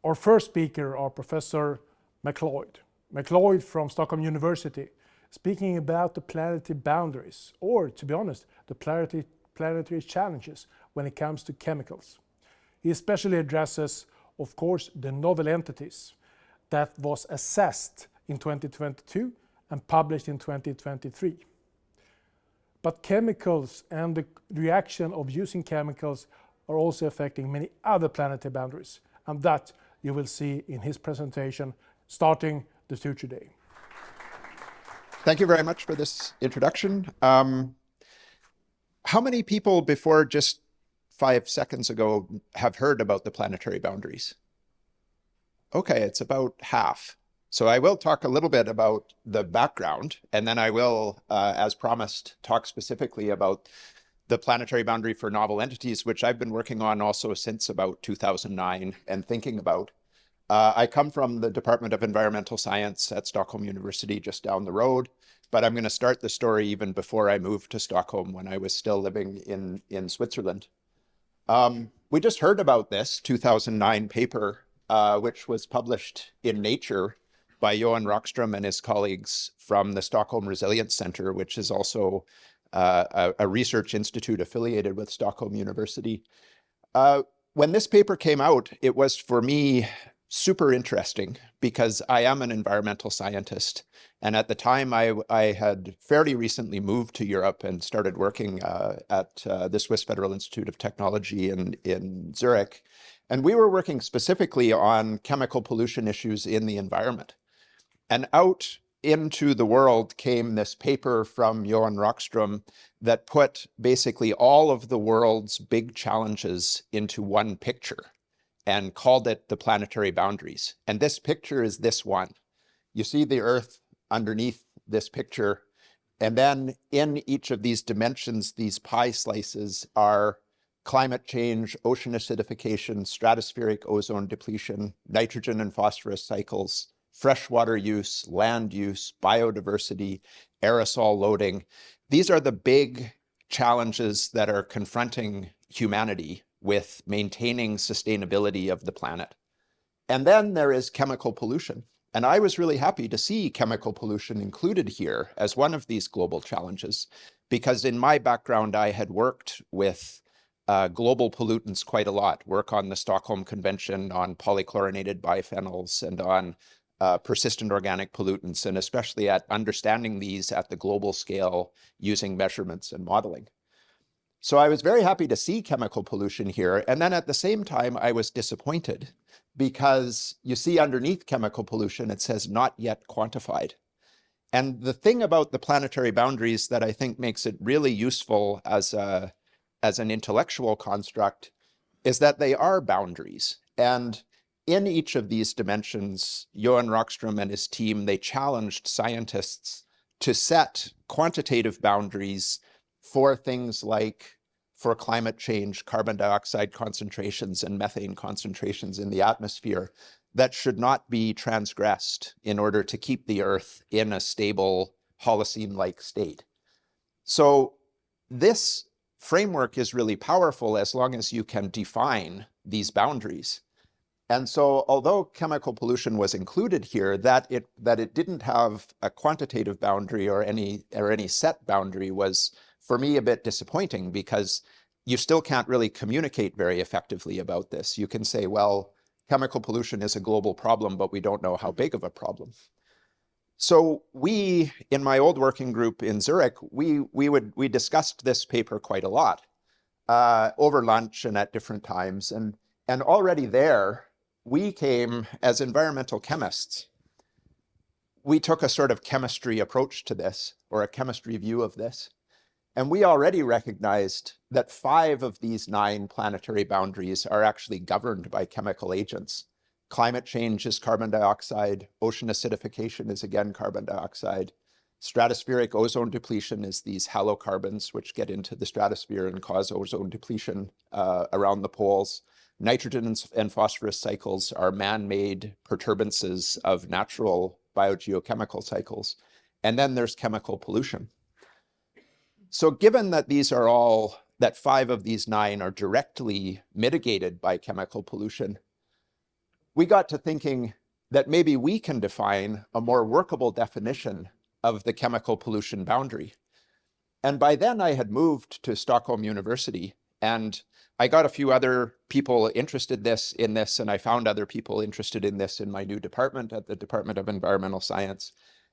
Our first speaker are Professor MacLeod. MacLeod from Stockholms University, speaking about the planetary boundaries, or to be honest, the planetary challenges when it comes to chemicals. He especially addresses, of course, the novel entities that was assessed in 2022 and published in 2023. But chemicals and the reaction of using chemicals are also affecting many other planetary boundaries, and that you will see in his presentation starting the future day. Thank you very much for this introduction. How many people before just 5 seconds ago have heard about the planetary boundaries? Okay, it's about half. So I will talk a little bit about the background, and then I will, as promised, talk specifically about the planetary boundary for novel entities, which I've been working on also since about 2009 and thinking about. I come from the Department of Environmental Science at Stockholm University, just down the road, but I'm going to start the story even before I moved to Stockholm when I was still living in Switzerland. We just heard about this 2009 paper, which was published in Nature by Johan Rockström and his colleagues from the Stockholm Resilience Center, which is also a research institute affiliated with Stockholm University. When this paper came out, it was for me super interesting because I am an environmental scientist. And at the time, I had fairly recently moved to Europe and started working at the Swiss Federal Institute of Technology in Zurich. And we were working specifically on chemical pollution issues in the environment. And out into the world came this paper from Johan Rockström that put basically all of the world's big challenges into one picture and called it the planetary boundaries. And this picture is this one. You see the Earth underneath this picture. And then in each of these dimensions, these pie slices are climate change, ocean acidification, stratospheric ozone depletion, nitrogen and phosphorus cycles, freshwater use, land use, biodiversity, aerosol loading. These are the big challenges that are confronting humanity with maintaining sustainability of the planet. And then there is chemical pollution. And I was really happy to see chemical pollution included here as one of these global challenges, because in my background, I had worked with global pollutants quite a lot, work on the Stockholm Convention on polychlorinated biphenyls and on persistent organic pollutants, and especially at understanding these at the global scale using measurements and modeling. So I was very happy to see chemical pollution here. And then at the same time, I was disappointed because you see underneath chemical pollution, it says not yet quantified. And the thing about the planetary boundaries that I think makes it really useful as an intellectual construct is that they are boundaries. And in each of these dimensions, Johan Rockström and his team, they challenged scientists to set quantitative boundaries for things like, for climate change, carbon dioxide concentrations and methane concentrations in the atmosphere that should not be transgressed in order to keep the Earth in a stable Holocene-like state. So this framework is really powerful as long as you can define these boundaries. And so although chemical pollution was included here, that it didn't have a quantitative boundary or any set boundary was, for me, a bit disappointing, because you still can't really communicate very effectively about this. You can say, well, chemical pollution is a global problem, but we don't know how big of a problem. So we, in my old working group in Zurich, we discussed this paper quite a lot over lunch and at different times. And already there, we came as environmental chemists. We took a sort of chemistry approach to this, or a chemistry view of this. And we already recognized that 5 of these 9 planetary boundaries are actually governed by chemical agents. Climate change is carbon dioxide. Ocean acidification is again carbon dioxide. Stratospheric ozone depletion is these halocarbons, which get into the stratosphere and cause ozone depletion around the poles. Nitrogen and phosphorus cycles are man-made perturbances of natural biogeochemical cycles. And then there's chemical pollution. So given that that 5 of these 9 are directly mitigated by chemical pollution, we got to thinking that maybe we can define a more workable definition of the chemical pollution boundary. And by then I had moved to Stockholm University, and I got a few other people interested in this, and I found other people interested in this in my new department at the Department of Environmental Science.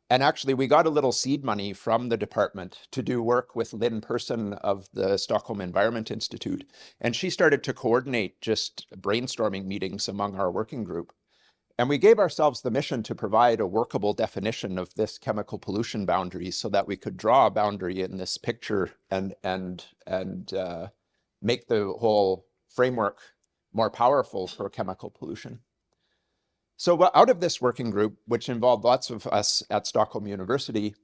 And actually, we got a little seed money from the department to do work with Lynn Persson of the Stockholm Environment Institute. And she started to coordinate just brainstorming meetings among our working group. And we gave ourselves the mission to provide a workable definition of this chemical pollution boundary so that we could draw a boundary in this picture and make the whole framework more powerful for chemical pollution. So out of this working group, which involved lots of us at Stockholm University,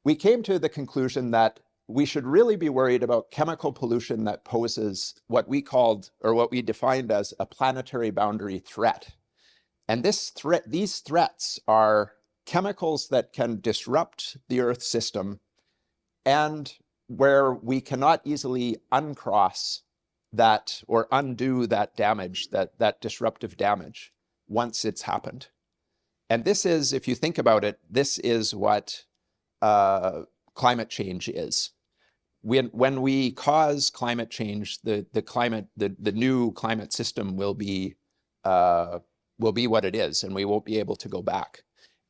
we came to the conclusion that we should really be worried about chemical pollution that poses what we called, or what we defined as, a planetary boundary threat. And these threats are chemicals that can disrupt the Earth system and where we cannot easily uncross that or undo that damage, that disruptive damage, once it's happened. And this is, if you think about it, this is what climate change is. When we cause climate change, the new climate system will be what it is, and we won't be able to go back.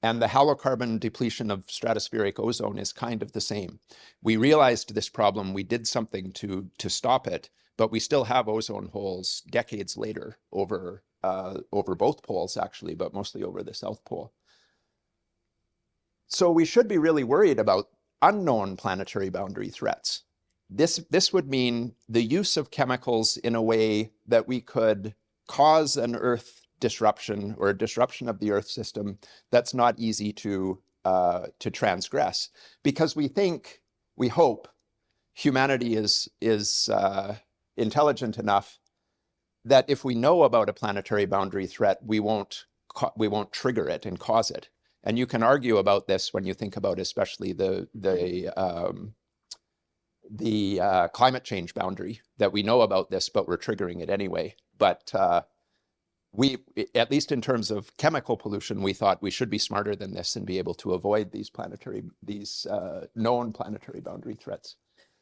And the halocarbon depletion of stratospheric ozone is kind of the same. We realized this problem, we did something to stop it, but we still have ozone holes decades later over both poles, actually, but mostly over the South Pole. So we should be really worried about unknown planetary boundary threats. This would mean the use of chemicals in a way that we could cause an Earth disruption, or a disruption of the Earth system, that's not easy to transgress, because we hope humanity is intelligent enough that if we know about a planetary boundary threat, we won't trigger it and cause it. And you can argue about this when you think about especially the climate change boundary, that we know about this, but we're triggering it anyway. But we, at least in terms of chemical pollution, we thought we should be smarter than this and be able to avoid these known planetary boundary threats.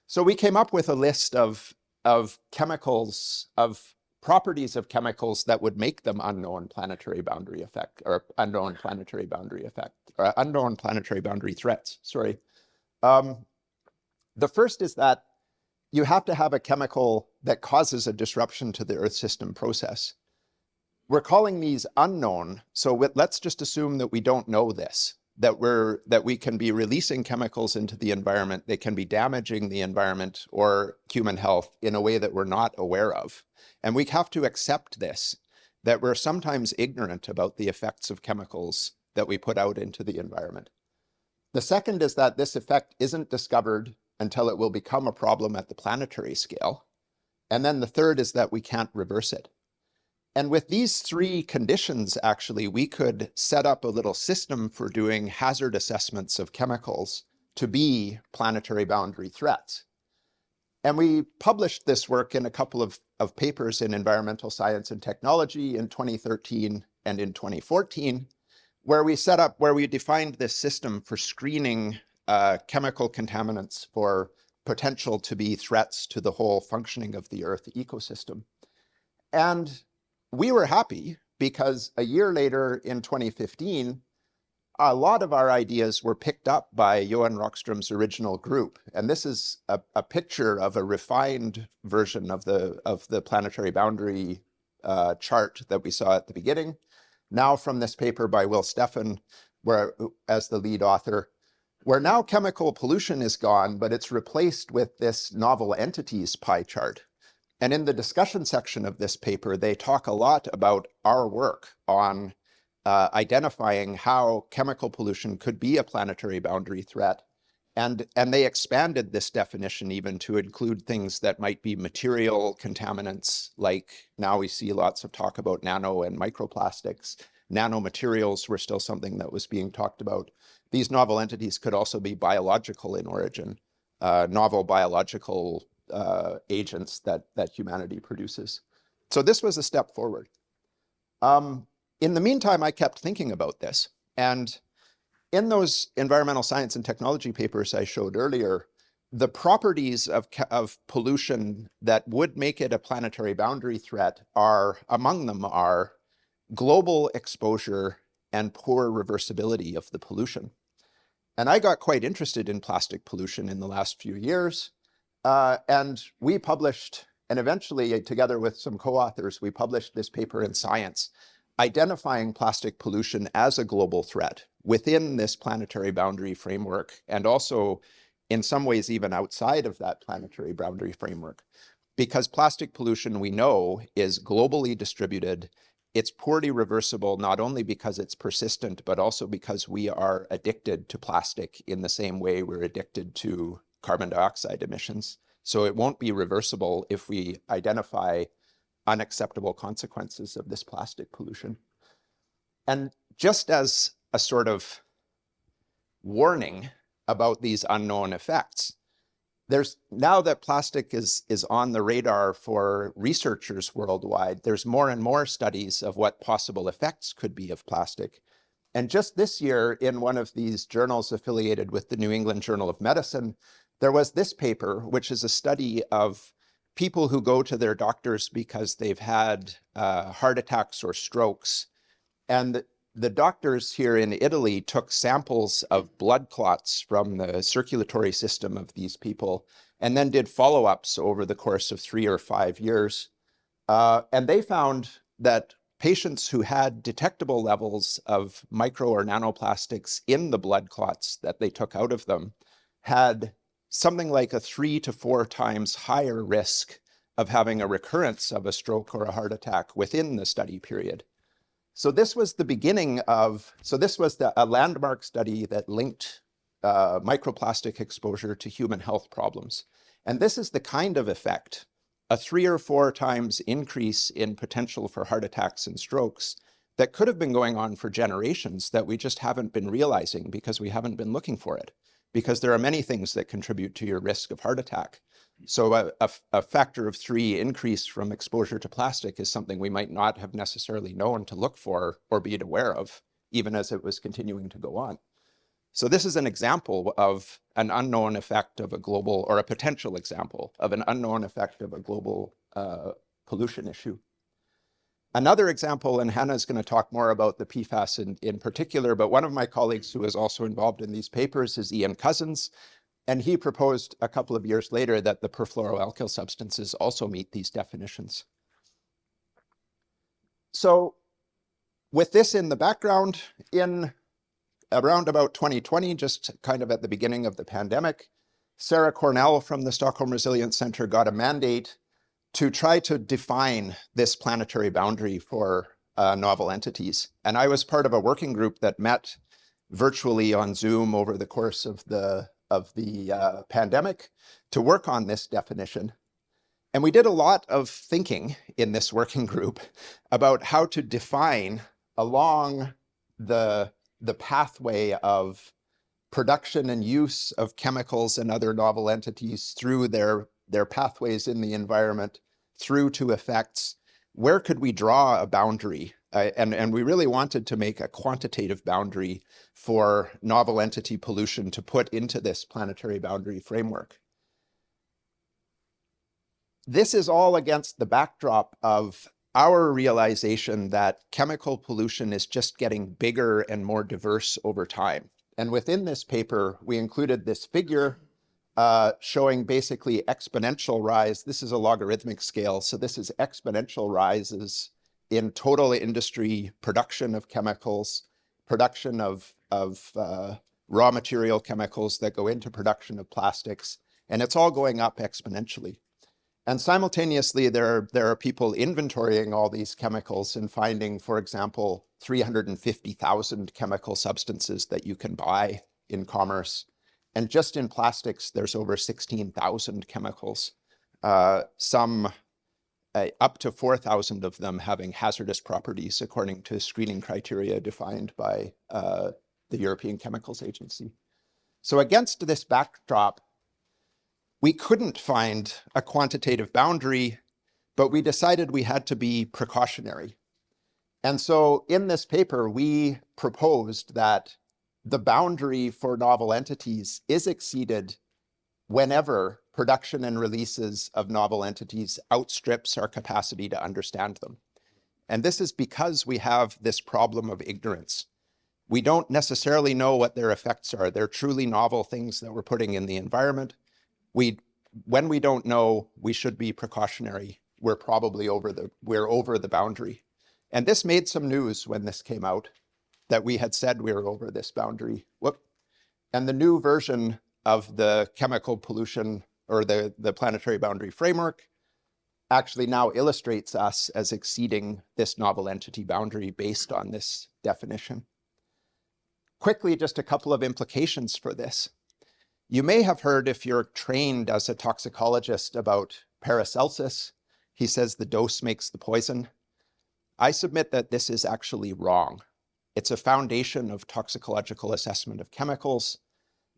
So we came up with a list of chemicals, of properties of chemicals that would make them unknown planetary boundary effect, or unknown planetary boundary effect, or unknown planetary boundary threats, sorry. The first is that you have to have a chemical that causes a disruption to the Earth system process. We're calling these unknown, so let's just assume that we don't know this, that we can be releasing chemicals into the environment, they can be damaging the environment or human health in a way that we're not aware of. And we have to accept this, that we're sometimes ignorant about the effects of chemicals that we put out into the environment. The second is that this effect isn't discovered until it will become a problem at the planetary scale. And then the third is that we can't reverse it. And with these three conditions, actually, we could set up a little system for doing hazard assessments of chemicals to be planetary boundary threats. And we published this work in a couple of papers in Environmental Science and Technology in 2013 and in 2014, where we defined this system for screening chemical contaminants for potential to be threats to the whole functioning of the Earth ecosystem. And we were happy because a year later in 2015, a lot of our ideas were picked up by Johan Rockström's original group. And this is a picture of a refined version of the planetary boundary chart that we saw at the beginning. Now from this paper by Will Steffen, as the lead author, where now chemical pollution is gone, but it's replaced with this novel entities pie chart. And in the discussion section of this paper, they talk a lot about our work on identifying how chemical pollution could be a planetary boundary threat. And they expanded this definition even to include things that might be material contaminants, like now we see lots of talk about nano and microplastics. Nanomaterials were still something that was being talked about. These novel entities could also be biological in origin, novel biological agents that humanity produces. So this was a step forward. in the meantime, I kept thinking about this. And in those environmental science and technology papers I showed earlier, the properties of pollution that would make it a planetary boundary threat are, among them are global exposure and poor reversibility of the pollution. And I got quite interested in plastic pollution in the last few years. And we published, and eventually together with some co-authors, we published this paper in Science, identifying plastic pollution as a global threat within this planetary boundary framework, and also in some ways even outside of that planetary boundary framework. Because plastic pollution, we know, is globally distributed. It's poorly reversible, not only because it's persistent, but also because we are addicted to plastic in the same way we're addicted to carbon dioxide emissions. So it won't be reversible if we identify unacceptable consequences of this plastic pollution. And just as a sort of warning about these unknown effects, there's, now that plastic is on the radar for researchers worldwide, there's more and more studies of what possible effects could be of plastic. And just this year, in one of these journals affiliated with the New England Journal of Medicine, there was this paper, which is a study of people who go to their doctors because they've had heart attacks or strokes. And the doctors here in Italy took samples of blood clots from the circulatory system of these people and then did follow-ups over the course of 3 or 5 years. And they found that patients who had detectable levels of micro or nanoplastics in the blood clots that they took out of them had something like a 3 to 4 times higher risk of having a recurrence of a stroke or a heart attack within the study period. So this was the beginning of, this was a landmark study that linked microplastic exposure to human health problems. And this is the kind of effect, a 3 or 4 times increase in potential for heart attacks and strokes, that could have been going on for generations that we just haven't been realizing because we haven't been looking for it. Because there are many things that contribute to your risk of heart attack. So a factor of 3 increase from exposure to plastic is something we might not have necessarily known to look for or be aware of, even as it was continuing to go on. So this is an example of an unknown effect of a global, or a potential example of an unknown effect of a global pollution issue. Another example, and Hannah's going to talk more about the PFAS in particular, but one of my colleagues who is also involved in these papers is Ian Cousins, and he proposed a couple of years later that the perfluoroalkyl substances also meet these definitions. So with this in the background, in around about 2020, just kind of at the beginning of the pandemic, Sarah Cornell from the Stockholm Resilience Center got a mandate to try to define this planetary boundary for novel entities. And I was part of a working group that met virtually on Zoom over the course of the pandemic to work on this definition. And we did a lot of thinking in this working group about how to define along the pathway of production and use of chemicals and other novel entities through their pathways in the environment through to effects. Where could we draw a boundary? And we really wanted to make a quantitative boundary for novel entity pollution to put into this planetary boundary framework. This is all against the backdrop of our realization that chemical pollution is just getting bigger and more diverse over time. And within this paper, we included this figure showing basically exponential rise. This is a logarithmic scale. So this is exponential rises in total industry production of chemicals, production of raw material chemicals that go into production of plastics. And it's all going up exponentially. And simultaneously, there are people inventorying all these chemicals and finding, for example, 350,000 chemical substances that you can buy in commerce. And just in plastics, there's over 16,000 chemicals, some up to 4,000 of them having hazardous properties according to screening criteria defined by the European Chemicals Agency. So against this backdrop, we couldn't find a quantitative boundary, but we decided we had to be precautionary. And so in this paper, we proposed that the boundary for novel entities is exceeded whenever production and releases of novel entities outstrips our capacity to understand them. And this is because we have this problem of ignorance. We don't necessarily know what their effects are. They're truly novel things that we're putting in the environment. When we don't know, we should be precautionary. We're probably over the boundary. And this made some news when this came out, that we had said we were over this boundary. And the new version of the chemical pollution or the planetary boundary framework actually now illustrates us as exceeding this novel entity boundary based on this definition. Quickly, just a couple of implications for this. You may have heard, if you're trained as a toxicologist, about Paracelsus. He says the dose makes the poison. I submit that this is actually wrong. It's a foundation of toxicological assessment of chemicals,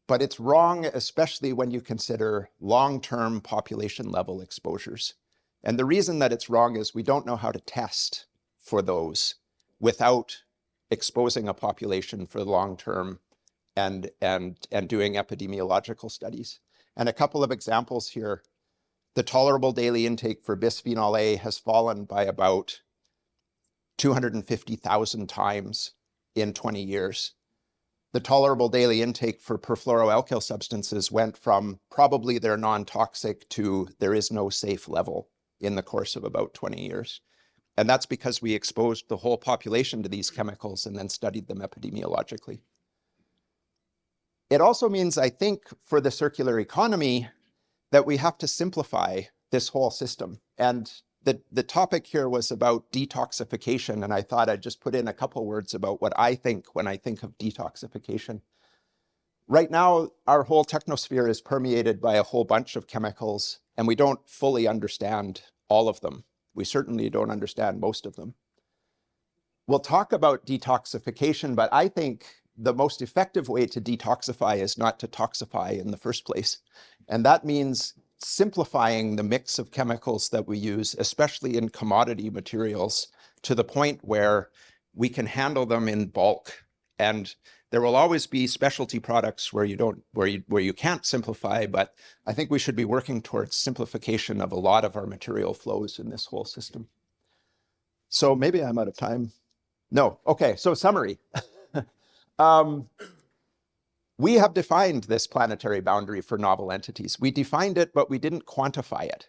but it's wrong, especially when you consider long-term population level exposures. And the reason that it's wrong is we don't know how to test for those without exposing a population for the long term and doing epidemiological studies. And a couple of examples here. The tolerable daily intake for bisphenol A has fallen by about 250,000 times in 20 years. The tolerable daily intake for perfluoroalkyl substances went from probably they're non-toxic to there is no safe level in the course of about 20 years. And that's because we exposed the whole population to these chemicals and then studied them epidemiologically. It also means, I think, for the circular economy, that we have to simplify this whole system. And the topic here was about detoxification, and I thought I'd just put in a couple words about what I think when I think of detoxification. Right now, our whole technosphere is permeated by a whole bunch of chemicals, and we don't fully understand all of them. We certainly don't understand most of them. We'll talk about detoxification, but I think the most effective way to detoxify is not to toxify in the first place. And that means simplifying the mix of chemicals that we use, especially in commodity materials, to the point where we can handle them in bulk. And there will always be specialty products where you can't simplify, but I think we should be working towards simplification of a lot of our material flows in this whole system. So maybe I'm out of time. No, okay, so summary. We have defined this planetary boundary for novel entities. We defined it, but we didn't quantify it.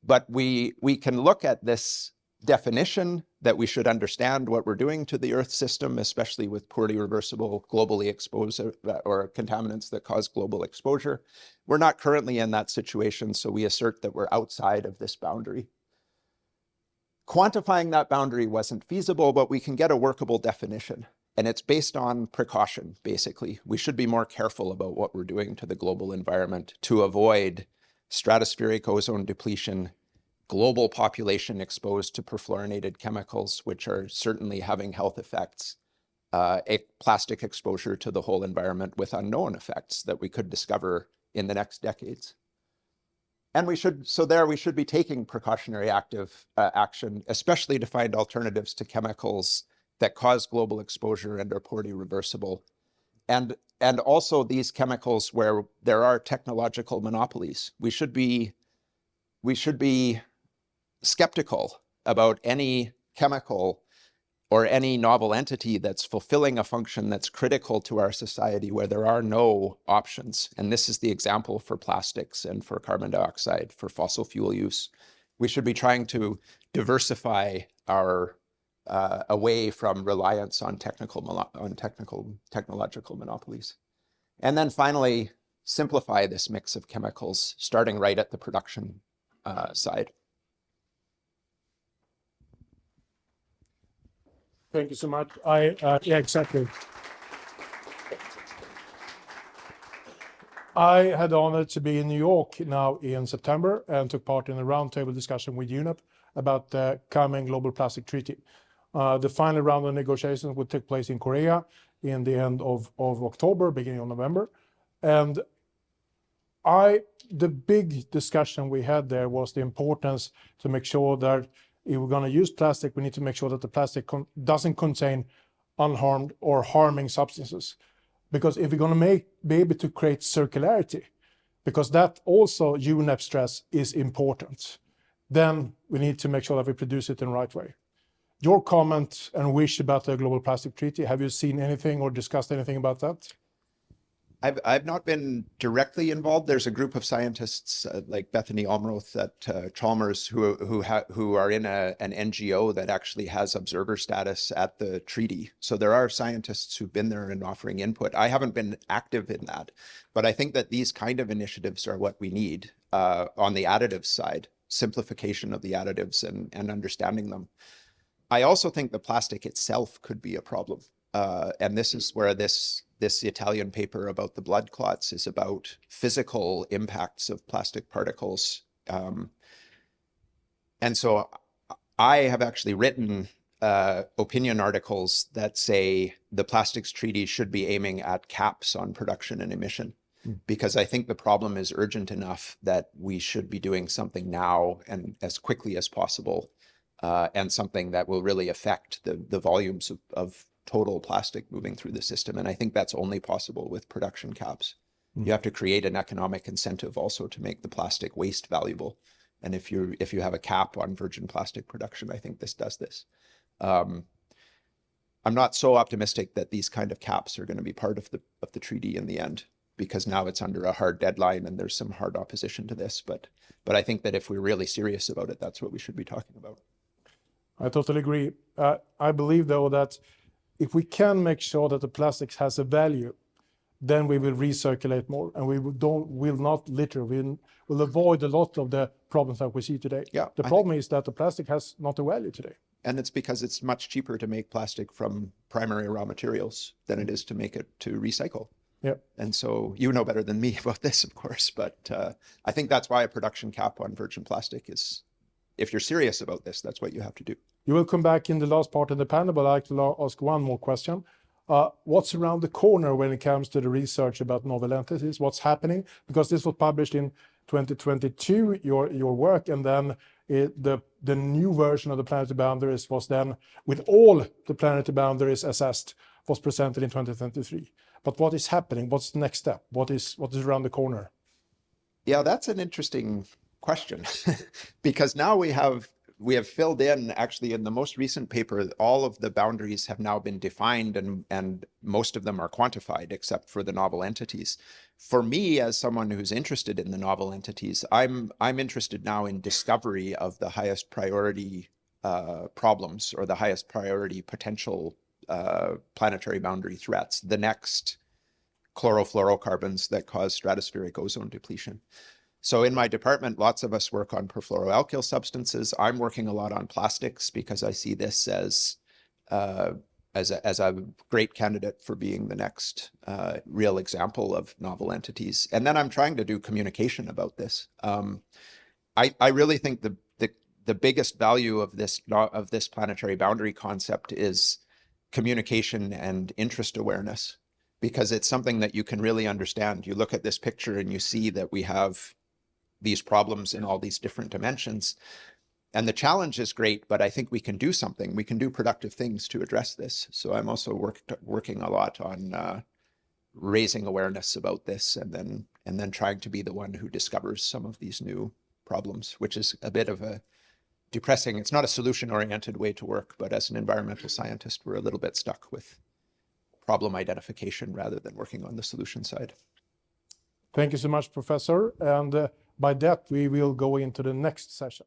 But we can look at this definition that we should understand what we're doing to the Earth system, especially with poorly reversible, globally exposed or contaminants that cause global exposure. We're not currently in that situation, so we assert that we're outside of this boundary. Quantifying that boundary wasn't feasible, but we can get a workable definition. And it's based on precaution, basically. We should be more careful about what we're doing to the global environment to avoid stratospheric ozone depletion, global population exposed to perfluorinated chemicals, which are certainly having health effects, plastic exposure to the whole environment with unknown effects that we could discover in the next decades. And we should be taking precautionary action, especially to find alternatives to chemicals that cause global exposure and are poorly reversible. And also these chemicals where there are technological monopolies. We should be skeptical about any chemical or any novel entity that's fulfilling a function that's critical to our society where there are no options. And this is the example for plastics and for carbon dioxide, for fossil fuel use. We should be trying to diversify our away from reliance on technological monopolies. And then finally, simplify this mix of chemicals, starting right at the production side. Thank you so much. Yeah, exactly. I had the honor to be in New York now in September and took part in a roundtable discussion with UNEP about the coming global plastic treaty. The final round of negotiations will take place in Korea in the end of October, beginning of November. And the big discussion we had there was the importance to make sure that if we're going to use plastic, we need to make sure that the plastic doesn't contain unharmed or harming substances. Because if we're going to be able to create circularity, because that also UNEP stress is important, then we need to make sure that we produce it in the right way. Your comment and wish about the Global Plastic Treaty, have you seen anything or discussed anything about that? I've not been directly involved. There's a group of scientists like Bethany Almroth at Chalmers who are in an NGO that actually has observer status at the treaty. So there are scientists who've been there and offering input. I haven't been active in that, but I think that these kind of initiatives are what we need on the additives side, simplification of the additives and understanding them. I also think the plastic itself could be a problem. And this is where this Italian paper about the blood clots is about physical impacts of plastic particles. And so I have actually written opinion articles that say the plastics treaty should be aiming at caps on production and emission, because I think the problem is urgent enough that we should be doing something now and as quickly as possible, and something that will really affect the volumes of total plastic moving through the system. And I think that's only possible with production caps. You have to create an economic incentive also to make the plastic waste valuable. And if you have a cap on virgin plastic production, I think this does this. I'm not so optimistic that these kind of caps are going to be part of the treaty in the end, because now it's under a hard deadline and there's some hard opposition to this. But I think that if we're really serious about it, that's what we should be talking about. I totally agree. I believe, though, that if we can make sure that the plastics has a value, then we will recirculate more, and we will not litter. We'll avoid a lot of the problems that we see today. Yeah, the problem is that the plastic has not a value today. And it's because it's much cheaper to make plastic from primary raw materials than it is to make it to recycle. Yeah. And so you know better than me about this, of course, but I think that's why a production cap on virgin plastic is, if you're serious about this, that's what you have to do. You will come back in the last part of the panel, but I'd like to ask one more question. What's around the corner when it comes to the research about novel entities? What's happening? Because this was published in 2022, your work, and then the new version of the planetary boundaries was then, with all the planetary boundaries assessed, was presented in 2023. But what is happening? What's the next step? What is around the corner? Yeah, that's an interesting question, because now we have filled in, actually in the most recent paper, all of the boundaries have now been defined, and most of them are quantified except for the novel entities. For me, as someone who's interested in the novel entities, I'm interested now in discovery of the highest priority problems, or the highest priority potential planetary boundary threats, the next chlorofluorocarbons that cause stratospheric ozone depletion. So in my department, lots of us work on perfluoroalkyl substances. I'm working a lot on plastics because I see this as a great candidate for being the next real example of novel entities. And then I'm trying to do communication about this. I really think the biggest value of this planetary boundary concept is communication and interest awareness, because it's something that you can really understand. You look at this picture and you see that we have these problems in all these different dimensions. And the challenge is great, but I think we can do something. We can do productive things to address this. So I'm also working a lot on raising awareness about this, and then trying to be the one who discovers some of these new problems, which is a bit of a depressing, it's not a solution-oriented way to work, but as an environmental scientist, we're a little bit stuck with problem identification rather than working on the solution side. Thank you so much, Professor. And by that, we will go into the next session.